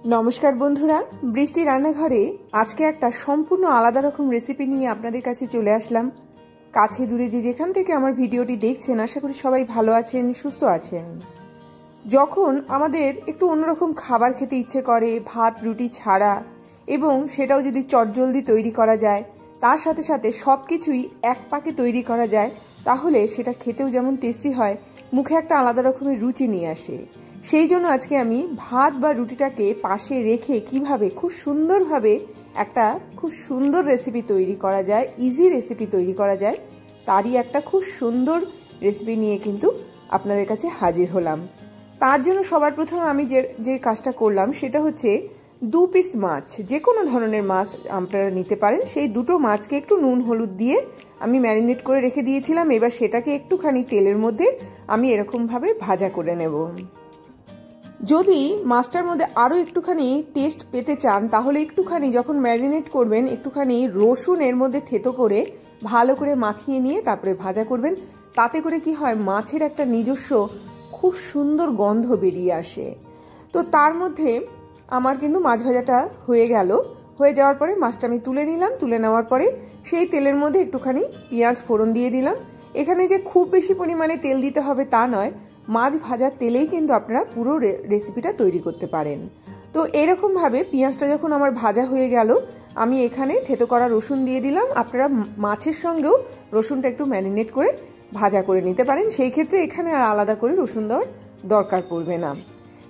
नमस्कार बंधुरा बृष्टि रान्नाघरे आज के एक सम्पूर्ण आलादा रकम रेसिपि निये आपनादेर काछे चले आसलाम। काछे दूरे जे जेखान थेके आमार भिडियोटी देखछेन आशा करी सबाई भालो आछेन सुस्थ आछेन। जखन आमादेर एकटु अन्यरकम खाबार खेते इच्छे करे भात रुटी छाड़ा एबं सेटाओ जोदि चटजलदि तैरी करा जाय तार साथे साथे सबकिछुई एक पाके तैरी करा जाय ताहले सेटा खेतेও जेमन टेस्टी हय मुखे एकटा आलादा रकमेर रुचि निये आसे। সেই জন্য আজকে আমি ভাত বা রুটিটাকে পাশে রেখে কিভাবে খুব সুন্দরভাবে একটা খুব সুন্দর রেসিপি তৈরি করা যায়, ইজি রেসিপি তৈরি করা যায়, তারই একটা খুব সুন্দর রেসিপি নিয়ে কিন্তু আপনাদের কাছে হাজির হলাম। তার জন্য সবার প্রথম আমি যে কাজটা করলাম সেটা হচ্ছে 2 পিস মাছ, যে কোনো ধরনের মাছ আপনারা নিতে পারেন, সেই দুটো মাছকে একটু নুন হলুদ দিয়ে আমি ম্যারিনেট করে রেখে দিয়েছিলাম। এবার সেটাকে একটুখানি তেলের মধ্যে আমি এরকমভাবে ভাজা করে নেব। যদি মাছটার মধ্যে আরো একটুখানি টেস্ট পেতে চান তাহলে একটুখানি যখন ম্যারিনেট করবেন একটুখানি রসুন এর মধ্যে থেতো করে ভালো করে মাখিয়ে নিয়ে তারপরে ভাজা করবেন। তাতে করে কি হয়, মাছের একটা নিজস্ব খুব সুন্দর গন্ধ বেরিয়ে আসে। তো তার মধ্যে আমার কিন্তু মাছ ভাজাটা হয়ে গেল। হয়ে যাওয়ার পরে মাছটা আমি তুলে নিলাম। তুলে নেওয়ার পরে সেই তেলের মধ্যে একটুখানি পেঁয়াজ ফোড়ন দিয়ে দিলাম। এখানে যে খুব বেশি পরিমাণে তেল দিতে হবে তা নয়, মাছ ভাজার তেলেই কিন্তু আপনারা পুরো রেসিপিটা তৈরি করতে পারেন। তো এরকম ভাবে পেঁয়াজটা যখন আমার ভাজা হয়ে গেল আমি এখানে থেতো করা রসুন দিয়ে দিলাম। আপনারা মাছের সঙ্গেও রসুনটা একটু ম্যারিনেট করে ভাজা করে নিতে পারেন, সেই ক্ষেত্রে এখানে আর আলাদা করে রসুন দেওয়ার দরকার পড়বে না।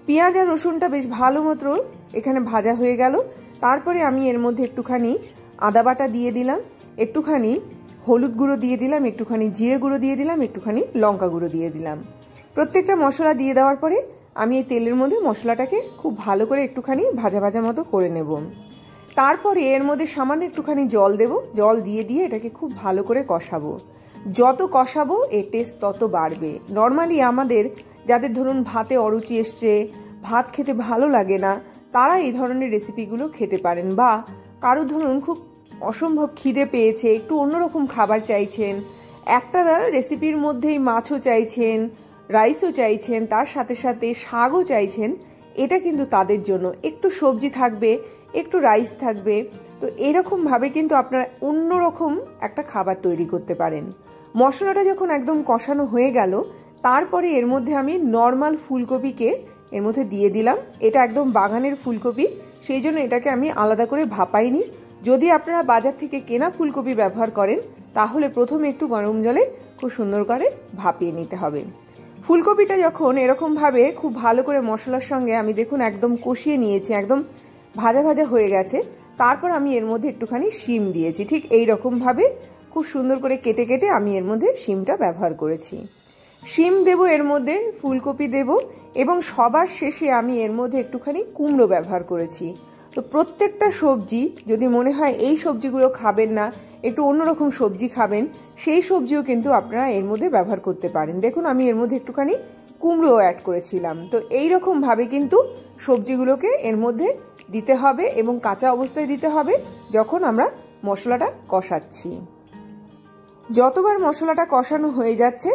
পেঁয়াজ আর রসুনটা বেশ ভালো মতো এখানে ভাজা হয়ে গেল। তারপরে আমি এর মধ্যে একটুখানি আদা বাটা দিয়ে দিলাম, একটুখানি হলুদ গুঁড়ো দিয়ে দিলাম, একটুখানি জিরে গুঁড়ো দিয়ে দিলাম, একটুখানি লঙ্কা গুঁড়ো দিয়ে দিলাম। প্রত্যেকটা মশলা দিয়ে দেওয়ার পরে আমি এই তেলের মধ্যে মশলাটাকে খুব ভালো করে একটুখানি ভাজা ভাজা মতো করে নেব। তারপরে এর মধ্যে সামান্য একটুখানি জল দেব। জল দিয়ে দিয়ে এটাকে খুব ভালো করে কষাবো। যত কষাবো এর টেস্ট তত বাড়বে। নর্মালি আমাদের যাদের ধরুন ভাতে অরুচি এসছে, ভাত খেতে ভালো লাগে না, তারা এই ধরনের রেসিপিগুলো খেতে পারেন। বা কারো ধরুন খুব অসম্ভব খিদে পেয়েছে, একটু অন্যরকম খাবার চাইছেন, একটা রেসিপির মধ্যেই মাছও চাইছেন, রাইসও চাইছেন, তার সাথে সাথে শাকও চাইছেন, এটা কিন্তু তাদের জন্য। একটু সবজি থাকবে, একটু রাইস থাকবে, তো এরকম ভাবে কিন্তু আপনারা অন্যরকম একটা খাবার তৈরি করতে পারেন। মশলাটা যখন একদম কষানো হয়ে গেল তারপরে এর মধ্যে আমি নর্মাল ফুলকপিকে এর মধ্যে দিয়ে দিলাম। এটা একদম বাগানের ফুলকপি, সেই জন্য এটাকে আমি আলাদা করে ভাপাইনি। যদি আপনারা বাজার থেকে কেনা ফুলকপি ব্যবহার করেন তাহলে প্রথমে একটু গরম জলে খুব সুন্দর করে ভাপিয়ে নিতে হবে। ফুলকপিটা যখন এরকম ভাবে খুব ভালো করে মশলার সঙ্গে আমি দেখুন একদম কষিয়ে নিয়েছি, একদম ভাজা ভাজা হয়ে গেছে, তারপর আমি এর মধ্যে একটুখানি শিম দিয়েছি। ঠিক এই রকম ভাবে খুব সুন্দর করে কেটে কেটে আমি এর মধ্যে শিমটা ব্যবহার করেছি। শিম দেব, এর মধ্যে ফুলকপি দেব এবং সবার শেষে আমি এর মধ্যে একটুখানি কুমড়ো ব্যবহার করেছি। তো প্রত্যেকটা সবজি যদি মনে হয় এই সবজিগুলো খাবেন না, একটু অন্যরকম সবজি খাবেন, সেই সবজিও কিন্তু আপনারা এর মধ্যে ব্যবহার করতে পারেন। দেখুন আমি এর মধ্যে একটুখানি কুমড়ো অ্যাড করেছিলাম। তো এই রকম ভাবে কিন্তু সবজিগুলোকে এর মধ্যে দিতে হবে এবং কাঁচা অবস্থায় দিতে হবে যখন আমরা মশলাটা কষাচ্ছি। যতবার মশলাটা কষানো হয়ে যাচ্ছে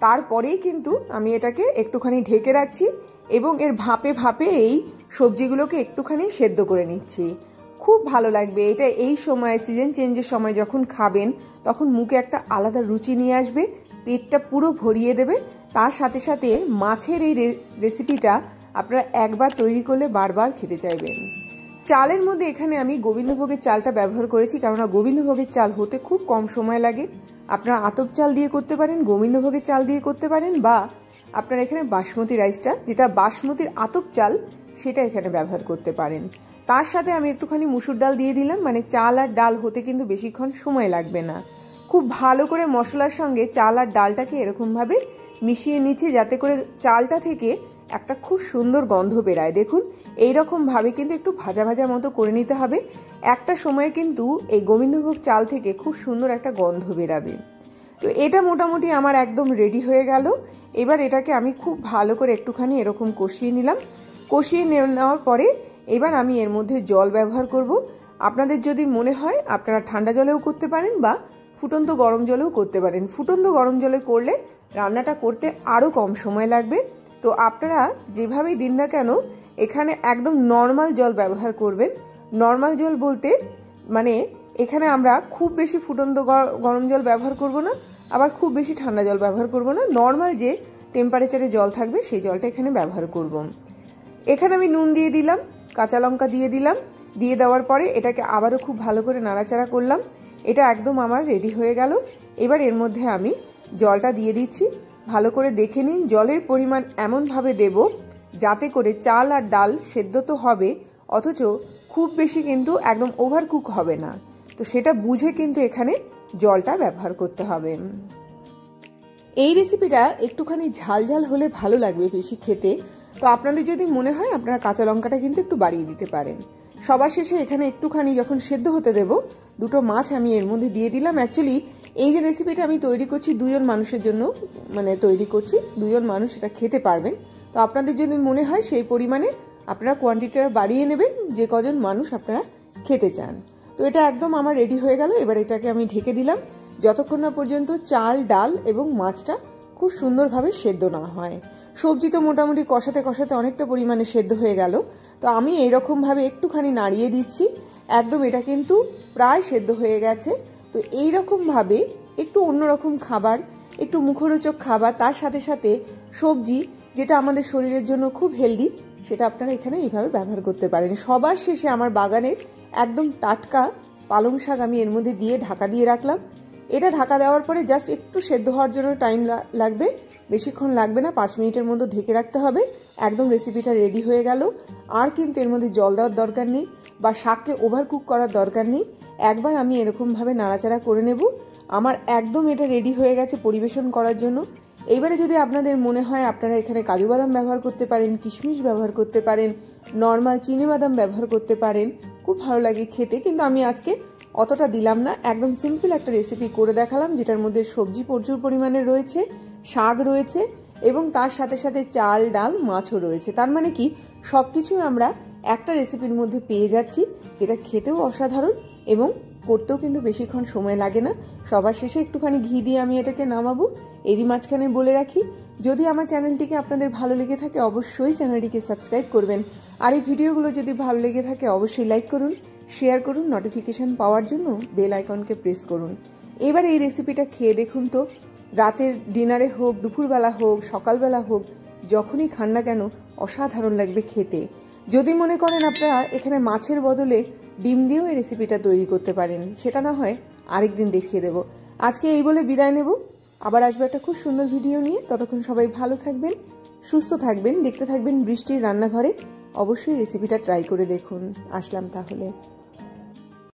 তারপরেই কিন্তু আমি এটাকে একটুখানি ঢেকে রাখছি এবং এর ভাপে ভাপে এই সবজিগুলোকে একটুখানি সেদ্ধ করে নিচ্ছি। খুব ভালো লাগবে এটা। এই সময় সিজন চেঞ্জের সময় যখন খাবেন তখন মুখে একটা আলাদা রুচি নিয়ে আসবে, পেটটা পুরো ভরিয়ে দেবে। তার সাথে সাথে মাছের এই রেসিপিটা আপনারা একবার তৈরি করলে বারবার খেতে চাইবেন। চালের মধ্যে এখানে আমি গোবিন্দভোগের চালটা ব্যবহার করেছি, কেননা গোবিন্দভোগের চাল হতে খুব কম সময় লাগে। আপনারা আতপ চাল দিয়ে করতে পারেন, গোবিন্দভোগের চাল দিয়ে করতে পারেন, বা আপনারা এখানে বাসমতি রাইসটা, যেটা বাসমতির আতপ চাল, সেটা এখানে ব্যবহার করতে পারেন। তার সাথে আমি একটুখানি মুসুর ডাল দিয়ে দিলাম, মানে চাল আর ডাল হতে কিন্তু বেশিক্ষণ সময় লাগবে না। খুব ভালো করে মশলার সঙ্গে চাল আর ডালটাকে এরকমভাবে মিশিয়ে নিচ্ছি যাতে করে চালটা থেকে একটা খুব সুন্দর গন্ধ বেরায়। দেখুন এইরকম ভাবে কিন্তু একটু ভাজা ভাজা মতো করে নিতে হবে। একটা সময় কিন্তু এই গোবিন্দভোগ চাল থেকে খুব সুন্দর একটা গন্ধ বেরাবে। তো এটা মোটামুটি আমার একদম রেডি হয়ে গেল। এবার এটাকে আমি খুব ভালো করে একটুখানি এরকম কষিয়ে নিলাম। কষিয়ে নেওয়ার পরে এবার আমি এর মধ্যে জল ব্যবহার করব। আপনাদের যদি মনে হয় আপনারা ঠান্ডা জলেও করতে পারেন বা ফুটন্ত গরম জলেও করতে পারেন। ফুটন্ত গরম জলে করলে রান্নাটা করতে আরও কম সময় লাগবে। তো আপনারা যেভাবেই দিন না কেন এখানে একদম নর্মাল জল ব্যবহার করবেন। নর্মাল জল বলতে মানে এখানে আমরা খুব বেশি ফুটন্ত গরম জল ব্যবহার করব না, আবার খুব বেশি ঠান্ডা জল ব্যবহার করব না, নর্মাল যে টেম্পারেচারে জল থাকবে সেই জলটা এখানে ব্যবহার করব। এখানে আমি নুন দিয়ে দিলাম, কাঁচা লঙ্কা দিয়ে দিলাম, দিয়ে দেওয়ার পরে এটাকে আবারও খুব ভালো করে নাড়াচাড়া করলাম। এটা একদম আমার রেডি হয়ে গেল। এবার এর মধ্যে আমি জলটা দিয়ে দিচ্ছি। ভালো করে দেখে নিন, জলের পরিমাণ এমনভাবে দেব যাতে করে চাল আর ডাল সেদ্ধ তো হবে, অথচ খুব বেশি কিন্তু একদম ওভারকুক হবে না। তো সেটা বুঝে কিন্তু এখানে জলটা ব্যবহার করতে হবে। এই রেসিপিটা একটুখানি ঝাল ঝাল হলে ভালো লাগবে বেশি খেতে। তো আপনাদের যদি মনে হয় আপনারা কাঁচা লঙ্কাটা কিন্তু একটু বাড়িয়ে দিতে পারেন। সবার শেষে এখানে একটুখানি যখন সেদ্ধ হতে দেব, দুটো মাছ আমি এর মধ্যে দিয়ে দিলাম। অ্যাকচুয়ালি এই যে রেসিপিটা আমি তৈরি করছি 2 জন মানুষের জন্য, মানে তৈরি করছি 2 জন মানুষ এটা খেতে পারবেন। তো আপনাদের যদি মনে হয় সেই পরিমাণে আপনারা কোয়ান্টিটিটা বাড়িয়ে নেবেন, যে কজন মানুষ আপনারা খেতে চান। তো এটা একদম আমার রেডি হয়ে গেল। এবার এটাকে আমি ঢেকে দিলাম যতক্ষণ না পর্যন্ত চাল, ডাল এবং মাছটা খুব সুন্দরভাবে সেদ্ধ না হয়। সবজি তো মোটামুটি কষাতে কষাতে অনেকটা পরিমাণে সেদ্ধ হয়ে গেল। তো আমি এইরকমভাবে একটুখানি নাড়িয়ে দিচ্ছি, একদম এটা কিন্তু প্রায় সেদ্ধ হয়ে গেছে। তো এইরকমভাবে একটু অন্যরকম খাবার, একটু মুখরোচক খাবার, তার সাথে সাথে সবজি যেটা আমাদের শরীরের জন্য খুব হেলদি, সেটা আপনারা এখানে এইভাবে ব্যবহার করতে পারেন। সবার শেষে আমার বাগানের একদম টাটকা পালং শাক আমি এর মধ্যে দিয়ে ঢাকা দিয়ে রাখলাম। এটা ঢাকা দেওয়ার পরে জাস্ট একটু সেদ্ধ হওয়ার জন্য টাইম লাগবে, বেশিক্ষণ লাগবে না, 5 মিনিটের মধ্যে ঢেকে রাখতে হবে। একদম রেসিপিটা রেডি হয়ে গেল। আর কিন্তু এর মধ্যে জল দেওয়ার দরকার নেই বা শাককে ওভারকুক করার দরকার নেই। একবার আমি এরকমভাবে নাড়াচাড়া করে নেব। আমার একদম এটা রেডি হয়ে গেছে পরিবেশন করার জন্য। এইবারে যদি আপনাদের মনে হয় আপনারা এখানে কাজু বাদাম ব্যবহার করতে পারেন, কিশমিশ ব্যবহার করতে পারেন, নর্মাল চিনি বাদাম ব্যবহার করতে পারেন, খুব ভালো লাগে খেতে। কিন্তু আমি আজকে অতটা দিলাম না, একদম সিম্পল একটা রেসিপি করে দেখালাম যেটার মধ্যে সবজি প্রচুর পরিমাণে রয়েছে, শাক রয়েছে এবং তার সাথে সাথে চাল, ডাল, মাছও রয়েছে। তার মানে কি সব কিছুই আমরা একটা রেসিপির মধ্যে পেয়ে যাচ্ছি, যেটা খেতেও অসাধারণ এবং করতেও কিন্তু বেশিক্ষণ সময় লাগে না। সবার শেষে একটুখানি ঘি দিয়ে আমি এটাকে নামাবো। এরই মাঝখানে বলে রাখি, যদি আমার চ্যানেলটিকে আপনাদের ভালো লেগে থাকে অবশ্যই চ্যানেলটিকে সাবস্ক্রাইব করবেন। আর এই ভিডিওগুলো যদি ভালো লেগে থাকে অবশ্যই লাইক করুন, শেয়ার করুন, নোটিফিকেশন পাওয়ার জন্য বেল আইকনকে প্রেস করুন। এবার এই রেসিপিটা খেয়ে দেখুন তো, রাতের ডিনারে হোক, দুপুরবেলা হোক, সকালবেলা হোক, যখনই খান না কেন অসাধারণ লাগবে খেতে। যদি মনে করেন আপনারা এখানে মাছের বদলে ডিম দিয়েও এই রেসিপিটা তৈরি করতে পারেন, সেটা না হয় আরেকদিন দেখিয়ে দেব। আজকে এই বলে বিদায় নেব, আবার আসবে একটা খুব সুন্দর ভিডিও নিয়ে। ততক্ষণ সবাই ভালো থাকবেন, সুস্থ থাকবেন, দেখতে থাকবেন বৃষ্টির রান্নাঘরে। অবশ্যই রেসিপিটা ট্রাই করে দেখুন। আসলাম তাহলে।